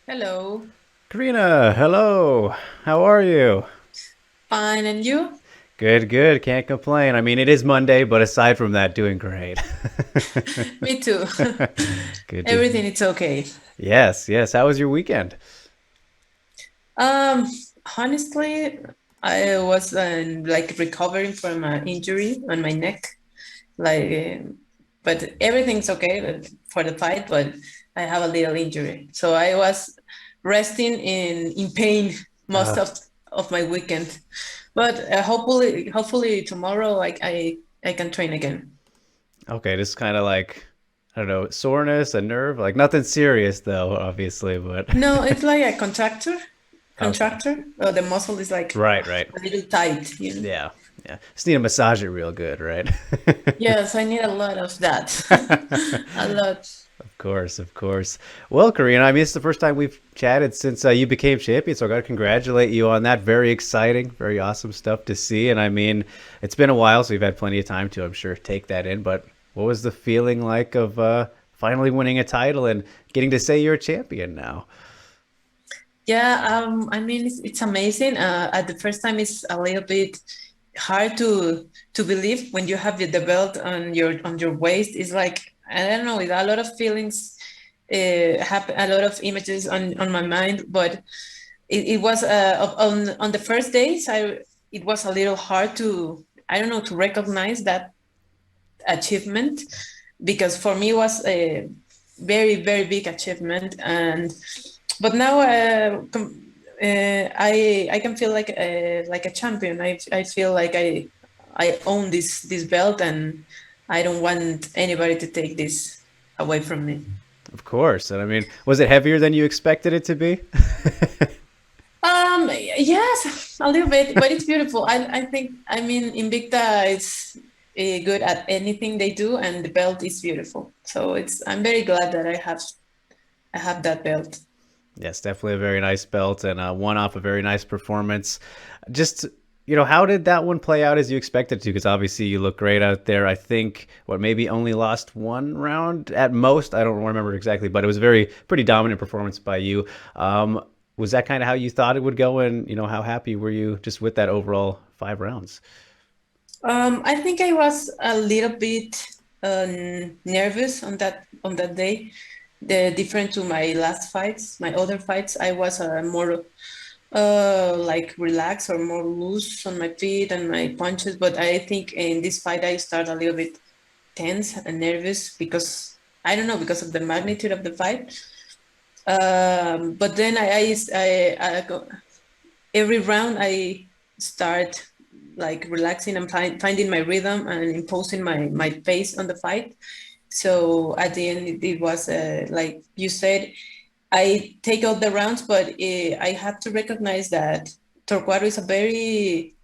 Hello. Karina, hello. How are you? Fine, and you? Good, good. Can't complain. I mean, it is Monday, but aside from that, doing great. Me too. Good to Everything hear. is okay. Yes, yes. How was your weekend? Um, Honestly, I was like recovering from an injury on my neck. Like, but everything's okay for the fight. But I have a little injury, so I was resting in pain most Uh, of my weekend. But hopefully tomorrow, like I can train again. okay, just kind of like, I don't know, soreness, a nerve, like nothing serious though, obviously, but No, it's like a contractor. okay. Contractor. The muscle is like Right, right. a little tight. Yeah, yeah. Just need to massage it real good, right? Yes, I need a lot of that. A lot. Of course, of course. Well, Karina, I mean, it's the first time we've chatted since you became champion, so I got to congratulate you on that. Very exciting, very awesome stuff to see. And I mean, it's been a while, so you've had plenty of time to, I'm sure, take that in. But what was the feeling like of finally winning a title and getting to say you're a champion now? Yeah, I mean it's amazing. At the first time, it's a little bit hard to believe when you have the belt on your waist. It's like I don't know, with a lot of feelings, happen, a lot of images on my mind. But it was on the first days, I it was a little hard to I don't know to recognize that achievement because for me it was a very big achievement and but now I can feel like a champion. I feel like I own this belt and I don't want anybody to take this away from me. Of course. And I mean, was it heavier than you expected it to be? Yes, a little bit, but it's beautiful. I think I mean Invicta is good at anything they do, and the belt is beautiful. So it's I'm very glad that I have that belt. Yes, definitely a very nice belt and one off a very nice performance. Just, how did that one play out as you expected to? Because obviously you look great out there. I think, what, maybe only lost one round at most. I don't remember exactly, but it was a very, pretty dominant performance by you. Was that kind of how you thought it would go? And, how happy were you just with that overall 5 rounds? I think I was a little bit nervous on that day. The different to my last fights, my other fights, I was more like relaxed or more loose on my feet and my punches. But I think in this fight I start a little bit tense and nervous because I don't know because of the magnitude of the fight. But then I go, every round I start like relaxing and finding my rhythm and imposing my pace on the fight. So at the end, it was like you said, I take out the rounds, but I have to recognize that Torquato is a very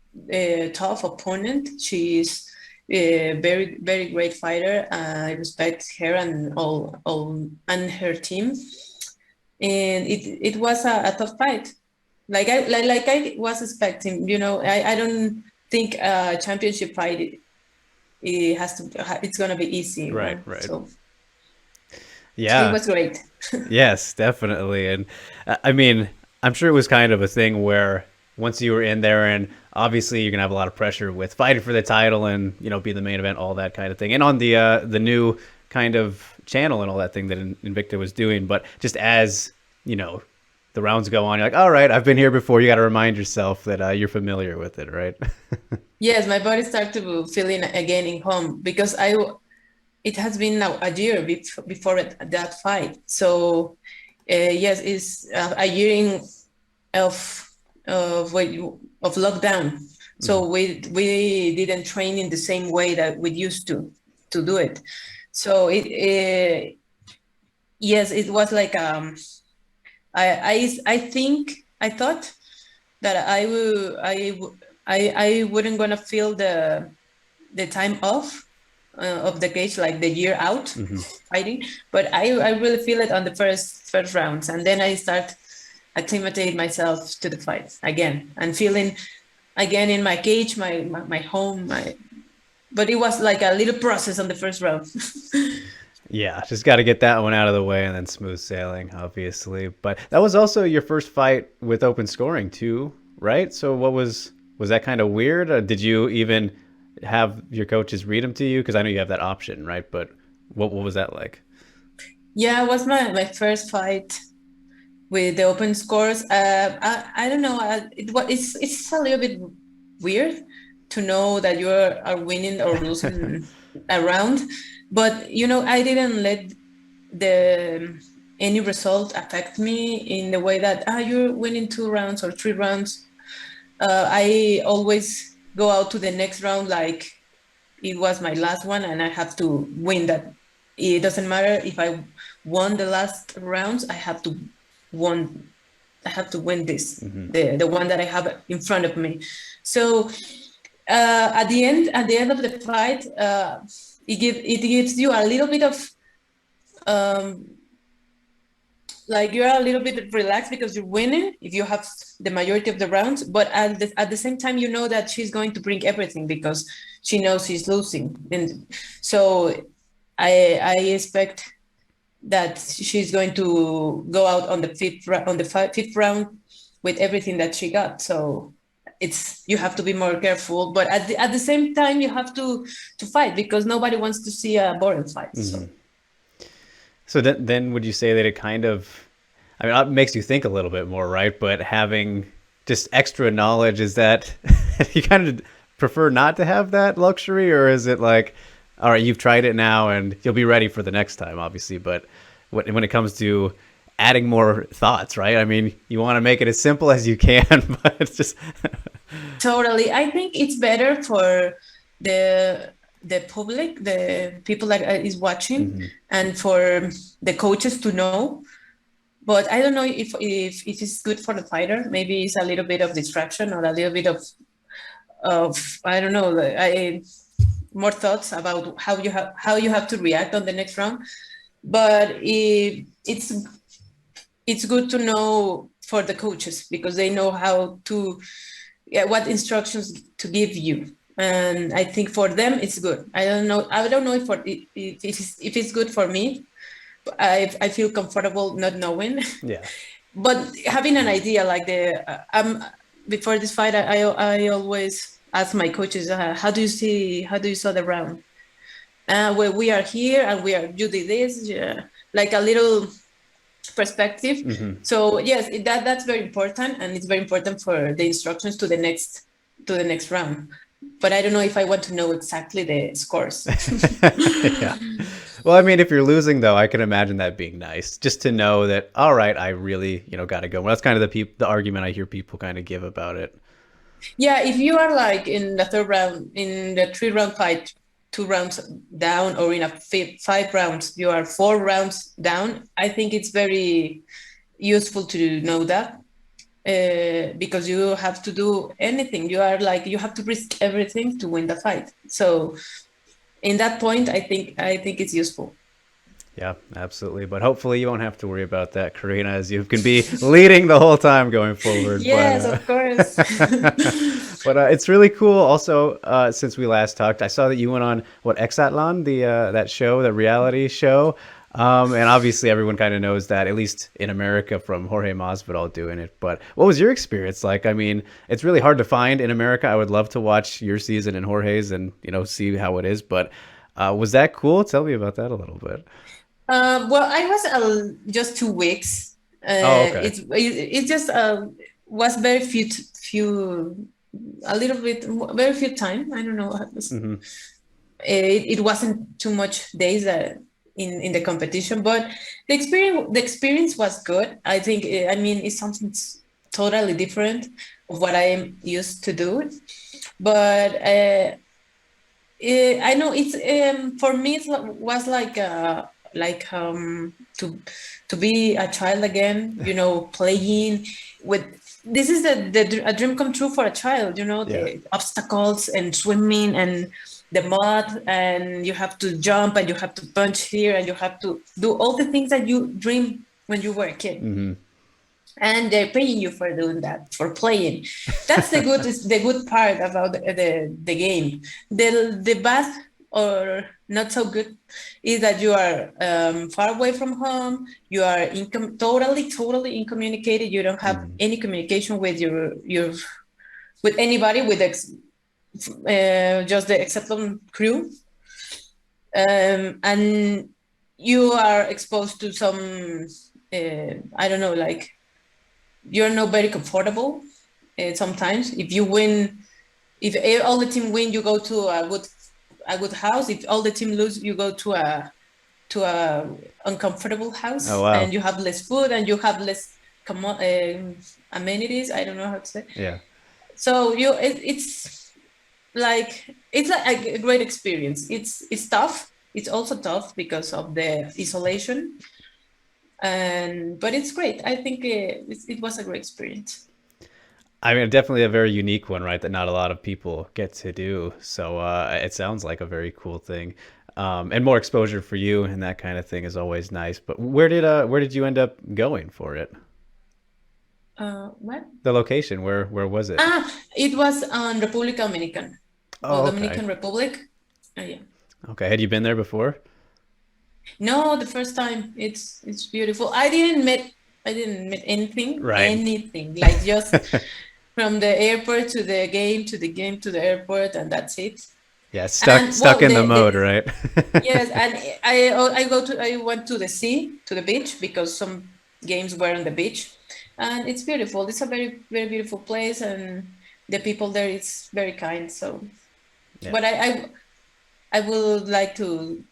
tough opponent. She's a very great fighter. I respect her and all and her team. And it was a tough fight. Like I was expecting. You know, I don't think a championship fight it has to it's gonna be easy. Right, right. So it Yeah. was great. Yes, definitely. And I mean, I'm sure it was kind of a thing where once you were in there, and obviously you're gonna have a lot of pressure with fighting for the title and be the main event, all that kind of thing, and on the new kind of channel and all that thing that Invicta was doing. But just as you know, the rounds go on, you're like, all right, I've been here before. You got to remind yourself that you're familiar with it, right? Yes, my body started to feeling again in home because it has been now a year before that fight. So yes, it's a year of of lockdown. Mhm. So we didn't train in the same way that we used to do it. So it yes, it was like I think I thought that I wouldn't gonna feel the time off of the cage like the year out Mhm. fighting, but I really feel it on the first rounds, and then I start acclimating myself to the fight again and feeling again in my cage, my home, my. But it was like a little process on the first round. Yeah, just got to get that one out of the way and then smooth sailing, obviously. But that was also your first fight with open scoring too, right? So was that kind of weird? Did you even have your coaches read them to you? Because I know you have that option, right? But what was that like? Yeah, it was my first fight with the open scores. I don't know. It's a little bit weird to know that you are winning or losing a round, but I didn't let the any result affect me in the way that you're winning 2 rounds or 3 rounds. I always go out to the next round like it was my last one, and I have to win that. It doesn't matter if I won the last rounds. Won. I have to win this, the one that I have in front of me. So at the end of the fight, it gives you a little bit of um, like you're a little bit relaxed because you're winning if you have the majority of the rounds, but at the same time you know that she's going to bring everything because she knows she's losing, and so I expect that she's going to go out on the fifth round with everything that she got. So you have to be more careful, but at the same time you have to fight because nobody wants to see a boring fight. So then would you say that it kind of, I mean, it makes you think a little bit more, right? But having just extra knowledge, is that you kind of prefer not to have that luxury, or is it like, all right, you've tried it now and you'll be ready for the next time, obviously, but when it comes to adding more thoughts, right? I mean, you want to make it as simple as you can, but it's just Totally. I think it's better for the public, the people that is watching, and for the coaches to know. But I don't know if it is good for the fighter. Maybe it's a little bit of distraction or a little bit of I don't know. More thoughts about how you have to react on the next round. But it's good to know for the coaches because they know how to what instructions to give you, and I think for them it's good. I don't know if it's good for me. I feel comfortable not knowing. yeah. But having an idea like before this fight, I always ask my coaches, how do you saw the round? Well, we are here and you did this, yeah. Like a little perspective. So yes, that's very important, and it's very important for the instructions to the next round. But I don't know if I want to know exactly the scores. Yeah. Well, I mean, if you're losing, though, I can imagine that being nice, just to know that, all right, I really, got to go. Well, that's kind of the argument I hear people kind of give about it. Yeah, if you are like in the third round, in the 3 round fight, 2 rounds down, or in a 5 rounds, you are 4 rounds down. I think it's very useful to know that because you have to do anything. You have to risk everything to win the fight. So in that point, I think it's useful. Yeah, absolutely. But hopefully you won't have to worry about that, Karina, as you can be leading the whole time going forward. Yes, of course. But it's really cool. Also, since we last talked, I saw that you went on Exatlon, the that show, the reality show. And obviously everyone kind of knows that, at least in America, from Jorge Masvidal doing it. But what was your experience like? I mean, it's really hard to find in America. I would love to watch your season and Jorge's and, see how it is. But was that cool? Tell me about that a little bit. Well, I was just 2 weeks. Oh, okay. It just was very few, a little bit, very few time. I don't know. It wasn't too much days in the competition, but the experience was good. I think. I mean, it's something totally different of what I am used to do, but. I know it's for me it was like to be a child again, playing with this is a dream come true for a child, the obstacles and swimming and the mud, and you have to jump and you have to punch here and you have to do all the things that you dream when you were a kid. And they're paying you for doing that, for playing. That's the good part about the game. The bad or not so good is that you are far away from home. You are totally incommunicated. You don't have any communication with your with anybody, with just the Exatlon crew, and you are exposed to some I don't know, like you're not very comfortable. Sometimes if you win, if all the team win, you go to a good house. If all the team lose, you go to a uncomfortable house. Oh, wow. And you have less food and you have less amenities. I don't know how to say. Yeah. So it's like a great experience. It's tough. It's also tough because of the isolation, but it's great. I think it was a great experience. I mean, definitely a very unique one, right? That not a lot of people get to do. So it sounds like a very cool thing, and more exposure for you and that kind of thing is always nice. But where did you end up going for it? What? The location, where was it? It was on República Dominican. Oh, okay. Dominican Republic. Yeah. Okay. Had you been there before? No, the first time. It's beautiful. I didn't meet anything, Right. anything. Like just from the airport to the game, to the game to the airport, and that's it. Yeah, stuck in the mode, right? Yes, and I went to the sea, to the beach, because some games were on the beach, and it's beautiful. It's a very, very beautiful place, and the people there is very kind. So, Yeah. but I would like to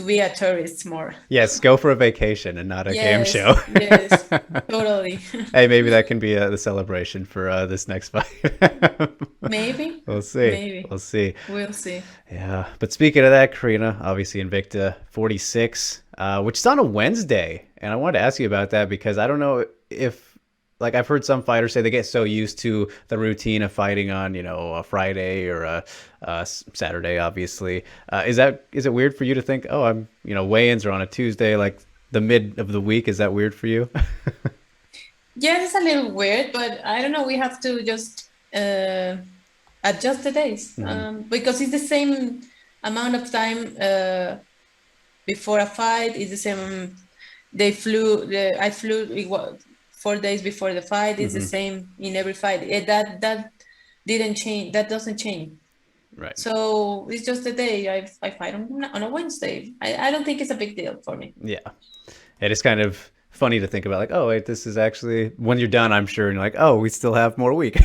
be a tourist more. Yes, go for a vacation and not a game Yes, show. yes, totally. Hey, maybe that can be the celebration for this next fight. Maybe, We'll see. maybe. We'll see. We'll see. Yeah. But speaking of that, Karina, obviously Invicta 46, which is on a Wednesday. And I wanted to ask you about that because I don't know if, like, I've heard some fighters say they get so used to the routine of fighting on, a Friday or a Saturday, obviously. Is it weird for you to think, oh, weigh-ins are on a Tuesday, like the mid of the week? Is that weird for you? Yes, it's a little weird, but I don't know. We have to just adjust the days because it's the same amount of time before a fight. It's the same. I flew. It was 4 days before the fight. It's the same in every fight. That didn't change. That doesn't change. Right. So it's just a day. I fight on a Wednesday. I don't think it's a big deal for me. Yeah. It is kind of funny to think about, like, oh, wait, this is actually, when you're done, I'm sure, and you're like, oh, we still have more week.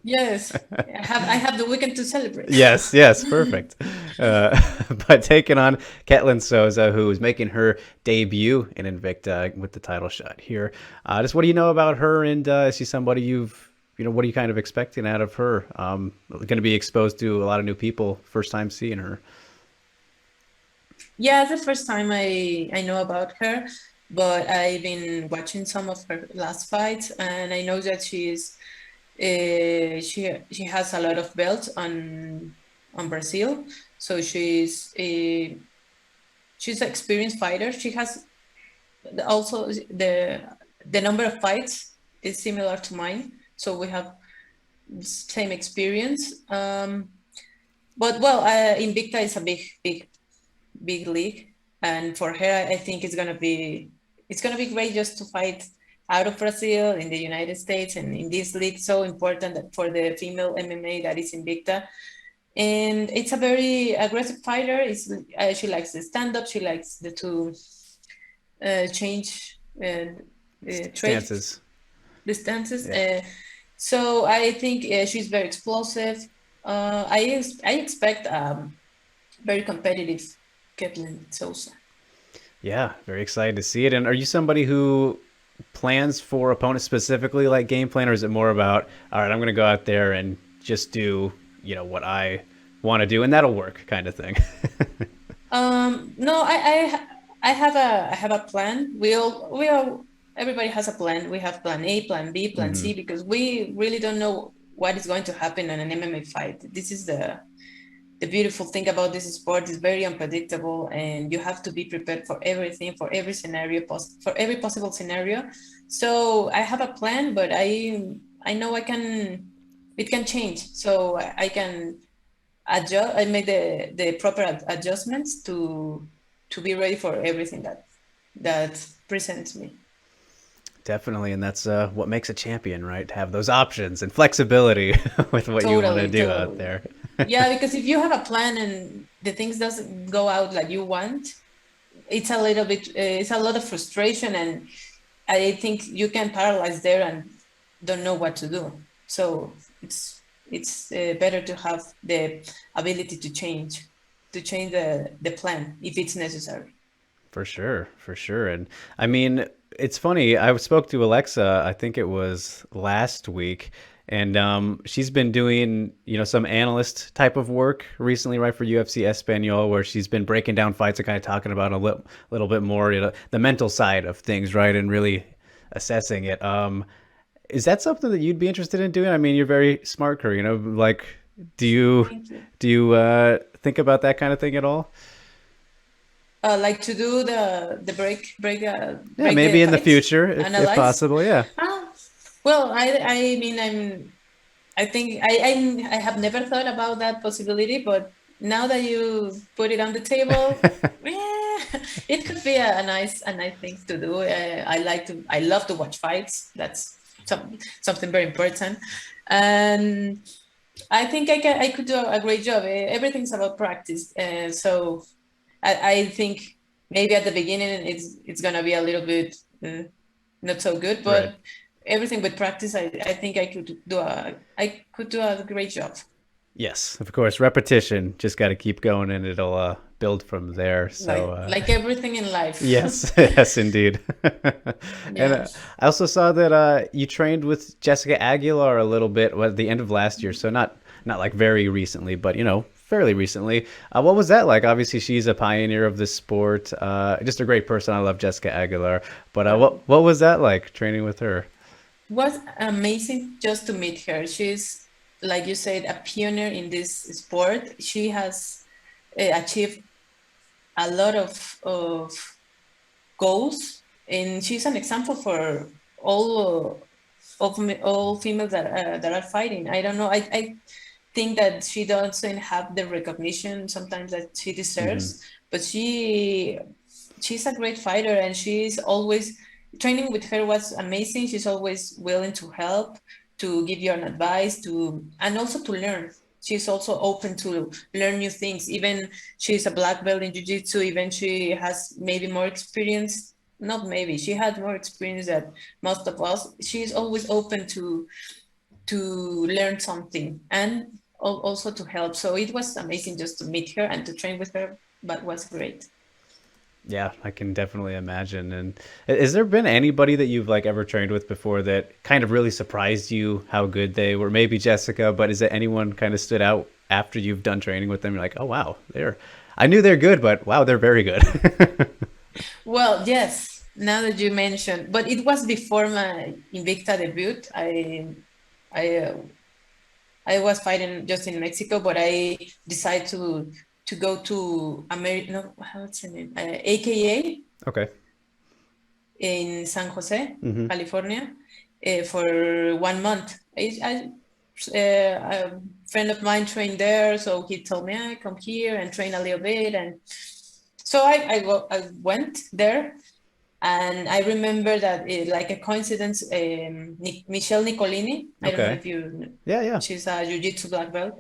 Yes. I have the weekend to celebrate. Yes, perfect. But taking on Ketlen Souza, who is making her debut in Invicta with the title shot here. Just what do you know about her, and is she somebody what are you kind of expecting out of her? Going to be exposed to a lot of new people, first time seeing her. Yeah, it's the first time I know about her, but I've been watching some of her last fights, and I know that she has a lot of belts on Brazil, so she's an experienced fighter. She has also the number of fights is similar to mine, so we have the same experience. But well, Invicta is a big league, and for her I think it's gonna be great just to fight out of Brazil, in the United States, and in this league so important for the female MMA that is Invicta. And it's a very aggressive fighter. She likes the stand-up, she likes the to change Stances. the stances. Yeah. So I think she's very explosive. I expect very competitive Ketlen Souza. Yeah, very excited to see it. And are you somebody who plans for opponents specifically, like game plan, or is it more about, all right, I'm going to go out there and just do, what I want to do, and that'll work, kind of thing? No, I have a plan. Everybody has a plan. We have plan A, plan B, plan C, because we really don't know what is going to happen in an MMA fight. This is the beautiful thing about this sport. Is very unpredictable, and you have to be prepared for everything, for every scenario, for every possible scenario. So I have a plan, but I know it can change. So I can adjust. I made the proper adjustments to be ready for everything that presents me. Definitely, and that's what makes a champion, right? To have those options and flexibility with what you want to Totally, do out totally. there. Yeah, because if you have a plan and the things doesn't go out like you want, it's a little bit, it's a lot of frustration, and I think you can paralyze there and don't know what to do. So it's better to have the ability to change the plan if it's necessary. For sure, for sure. And I mean, it's funny. I spoke to Alexa, I think it was last week, and she's been doing, some analyst type of work recently, right, for UFC Espanol, where she's been breaking down fights and kind of talking about little bit more, the mental side of things, right, and really assessing it. Is that something that you'd be interested in doing? I mean, you're very smart, Karina. Like, do you Thank you. do you think about that kind of thing at all? Like to do the Yeah, break the maybe in the fights, future, if analyze. possible. Yeah. Ah, well, I mean I think I have never thought about that possibility, but now that you put it on the table, yeah, it could be a nice thing to do. I love to watch fights. That's something very important, and I think I could do a great job. Everything's about practice, so I think maybe at the beginning it's gonna be a little bit not so good, Right. but everything with practice, I think I could do a great job. Yes, of course. Repetition. Just got to keep going, and it'll build from there. So, Like everything in life. yes, yes, indeed. And Yeah. I also saw that you trained with Jessica Aguilar a little bit at the end of last year. So not like very recently, but fairly recently. What was that like? Obviously, she's a pioneer of the sport. Just a great person. I love Jessica Aguilar. But Wow. what was that like training with her? Was amazing just to meet her. She's, like you said, a pioneer in this sport. She has achieved a lot of goals, and she's an example for all all females that are fighting. I don't know. I think that she doesn't have the recognition sometimes that she Hmm. deserves, but she's a great fighter, and she's always training with her was amazing. She's always willing to help, to give you an advice, to and also to learn. She's also open to learn new things. Even she's a black belt in jiu-jitsu, even she has maybe more experience. Not maybe, she had more experience than most of us. She's always open to learn something and also to help. So it was amazing just to meet her and to train with her, but was great. Yeah, I can definitely imagine. And has there been anybody that you've like ever trained with before that kind of really surprised you how good they were? Maybe Jessica, but is there anyone kind of stood out after you've done training with them? You're like, oh wow, I knew they're good, but wow, they're very good. Well, yes, now that you mentioned, but it was before my Invicta debut. I uh, I was fighting just in Mexico, but I decided to go to America. No, what's the name? AKA Okay. in San Jose, Hmm. California, for 1 month. A friend of mine trained there, so he told me, I come here and train a little bit, and so I went there, and I remember that like a coincidence, Michelle Nicolini, I don't know Okay. if you, Yeah, yeah. she's a jiu-jitsu black belt,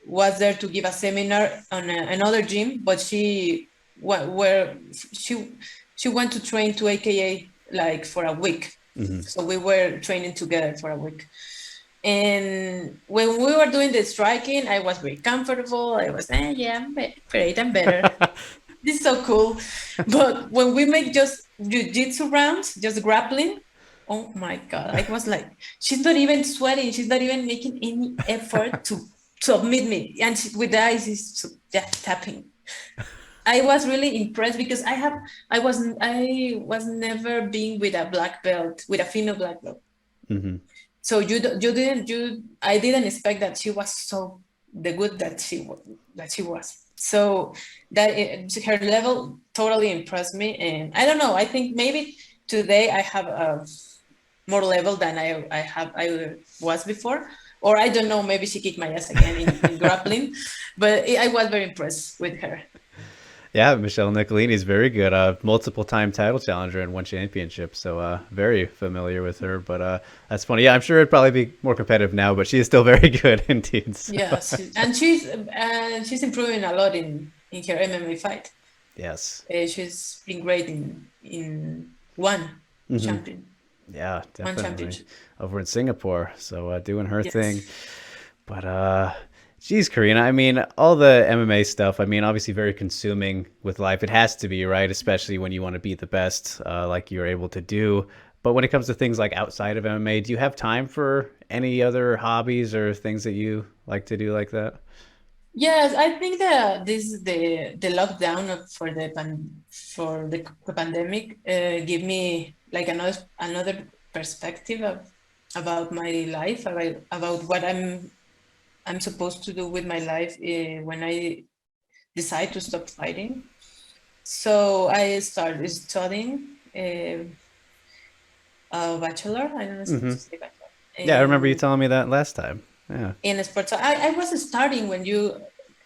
was there to give a seminar on another gym, but where she went to train to AKA like for a week. Hmm. So we were training together for a week. And when we were doing the striking, I was very comfortable. I was, yeah, great, I'm better. This is so cool. But when we make just jiu-jitsu rounds, just grappling, oh my God, I was like, she's not even sweating. She's not even making any effort to submit me. And with the eyes, is just tapping. I was really impressed because I was never being with a black belt, with a female black belt. Hmm. So I didn't expect that she was so the good that she was. So her level totally impressed me, and I don't know. I think maybe today I have a more level than I was before, or I don't know, maybe she kicked my ass again in grappling, but I was very impressed with her. Yeah, Michelle Nicolini is very good. Multiple time title challenger and one championship. So very familiar with her. But that's funny. Yeah, I'm sure it'd probably be more competitive now, but she is still very good indeed. So. Yes, and she's improving a lot in her MMA fight. Yes. She's been great in one champion. Yeah, definitely. One championship. Over in Singapore. So doing her Yes. thing. But geez, Karina, I mean, all the MMA stuff, I mean, obviously very consuming with life. It has to be, right? Especially when you want to be the best, like you're able to do. But when it comes to things like outside of MMA, do you have time for any other hobbies or things that you like to do like that? Yes, I think that the lockdown for the pandemic give me like another perspective about my life, about what I'm supposed to do with my life when I decide to stop fighting. So I started studying a bachelor. I don't know if to say bachelor. Yeah, I remember you telling me that last time. Yeah. In sports. I was starting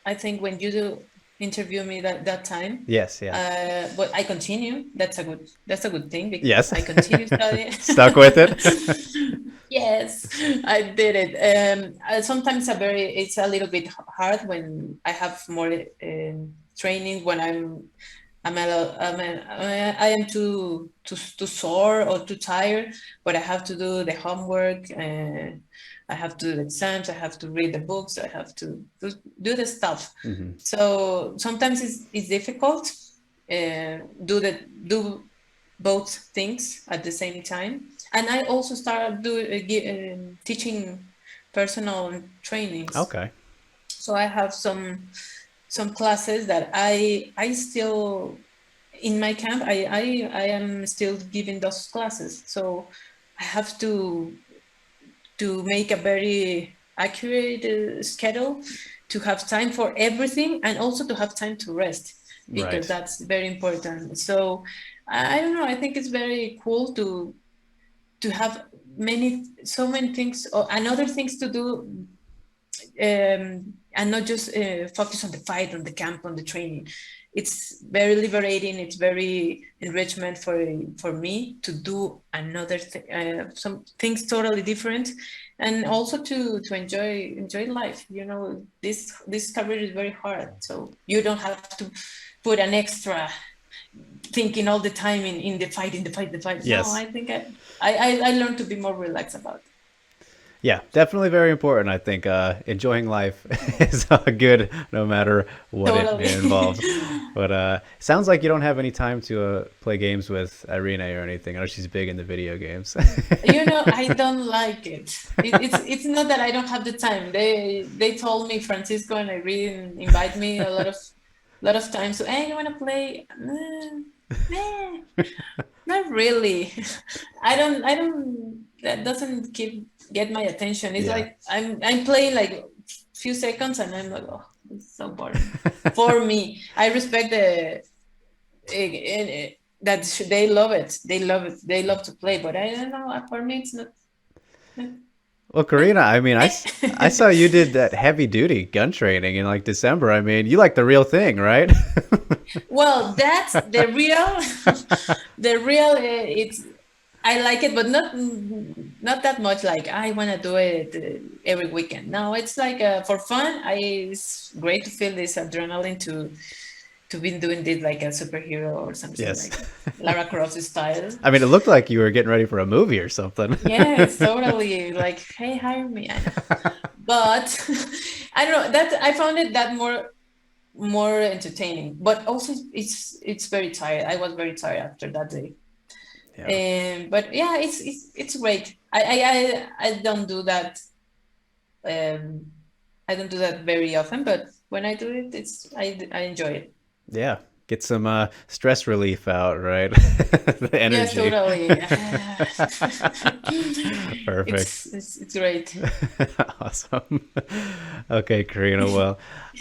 I think when you do interview me that time. Yes, yeah. But I continue. That's a good thing because Yes. I continue studying. Stuck with it. Yes, I did it. Sometimes it's a little bit hard when I have more training when I am too sore or too tired, but I have to do the homework. I have to do the exams. I have to read the books. I have to do the stuff. So sometimes it's difficult. Do both things at the same time. And I also started teaching personal trainings. Okay. So I have some classes that I still in my camp. I am still giving those classes. So I have to make a very accurate schedule to have time for everything and also to have time to rest because that's very important. So I don't know. I think it's very cool to have so many things and other things to do, and not just focus on the fight, on the camp, on the training. It's very liberating. It's very enrichment for me to do some things totally different, and also to enjoy life. You know, this career is very hard, so you don't have to put an extra thinking all the time in the fight. Yes. No, I think I learned to be more relaxed about it. Yeah, definitely very important. I think enjoying life is good no matter what it involves. But sounds like you don't have any time to play games with Irina or anything. I know she's big in the video games. You know, I don't like it. It's not that I don't have the time. They told me, Francisco and Irene invite me a lot of times. So, hey, you want to play? Not really. I don't. That doesn't get my attention. It's like I'm playing like few seconds and I'm like, oh, it's so boring. For me, I respect that they love it. They love to play, but I don't know. For me, it's not. Well, Karina, I mean, I saw you did that heavy duty gun training in like December. I mean, you like the real thing, right? Well, that's the real. It's. I like it, but not that much. Like I want to do it every weekend. No, it's like for fun. It's great to feel this adrenaline to be doing this like a superhero or something like Lara Croft style. I mean, it looked like you were getting ready for a movie or something. Yes, totally. Like, hey, hire me. But I don't know. That I found it that more entertaining, but also it's very tired. I was very tired after that day. Yeah. But yeah, it's great. I don't do that. I don't do that very often, but when I do it, I enjoy it. Yeah, get some stress relief out, right? The energy. Yeah, totally. Perfect. It's great. Awesome. Okay, Karina. Well,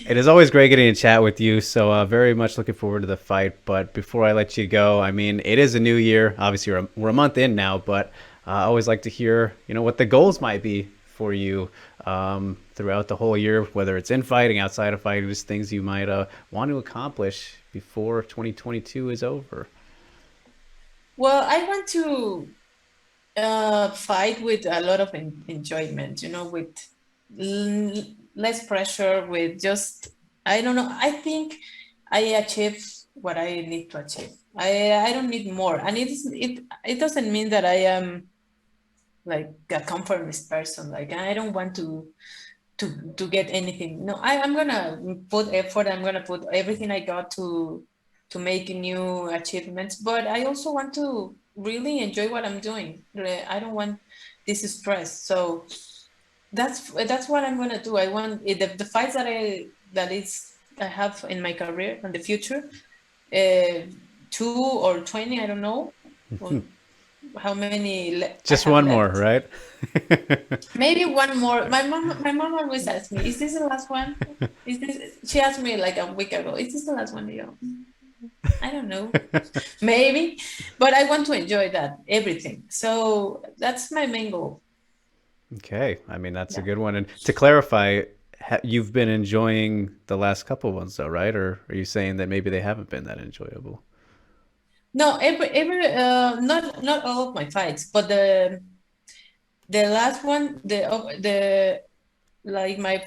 it is always great getting to chat with you. So very much looking forward to the fight. But before I let you go, I mean, it is a new year. Obviously, we're a month in now, but I always like to hear, what the goals might be for you throughout the whole year, whether it's in fighting, outside of fighting, just things you might want to accomplish before 2022 is over? Well, I want to fight with a lot of enjoyment, with less pressure, with just, I don't know. I think I achieve what I need to achieve. I don't need more, and it doesn't mean that I am like a conformist person. Like I don't want to get anything. No, I'm gonna put effort. I'm gonna put everything I got to make new achievements. But I also want to really enjoy what I'm doing. I don't want this stress. So that's what I'm gonna do. I want the fights I have in my career in the future. 2 or 20, I don't know. Well, how many just one more, right? Maybe one more. My mom always asks me, is this the last one? She asked me like a week ago, is this the last one? I don't know. Maybe, but I want to enjoy that, everything. So that's my main goal. Okay, I mean that's a good one. And to clarify, you've been enjoying the last couple ones though, right? Or are you saying that maybe they haven't been that enjoyable? No, every not all of my fights, but the last one, the like my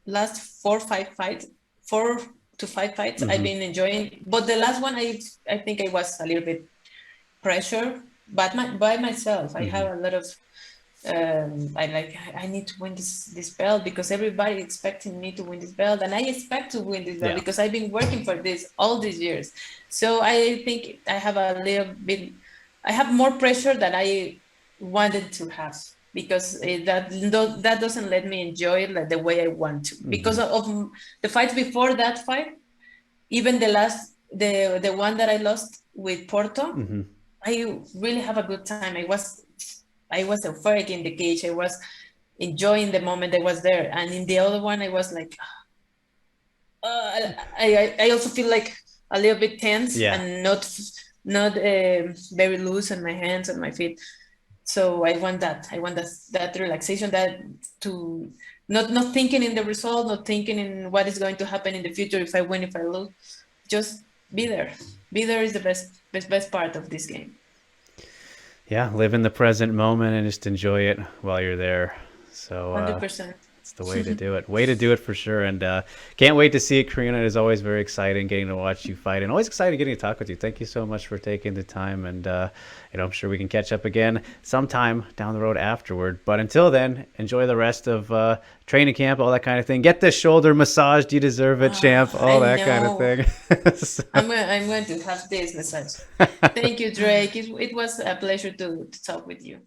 last 4 to 5 fights, 4 to 5 fights, I've been enjoying. But the last one, I think I was a little bit pressure, but by myself. I have a lot of I need to win this belt because everybody expecting me to win this belt, and I expect to win this belt because I've been working for this all these years. So I think I have I have more pressure than I wanted to have, because that doesn't let me enjoy it like the way I want to. Because of the fights before that fight, even the one that I lost with Porto, I really have a good time. I was euphoric in the cage. I was enjoying the moment I was there. And in the other one, I was like, I also feel like a little bit tense and not very loose on my hands and my feet. So I want that. I want that relaxation, that to not thinking in the result, not thinking in what is going to happen in the future, if I win, if I lose. Just be there. Be there is the best part of this game. Yeah, live in the present moment and just enjoy it while you're there. So 100%. it's the way to do it. Way to do it for sure. And can't wait to see it, Karina. It is always very exciting getting to watch you fight, and always excited getting to talk with you. Thank you so much for taking the time, and I'm sure we can catch up again sometime down the road afterward. But until then, enjoy the rest of training camp, all that kind of thing. Get this shoulder massaged. You deserve it, champ. All that kind of thing. So. I'm going to have this massage. Thank you, Drake. It was a pleasure to talk with you.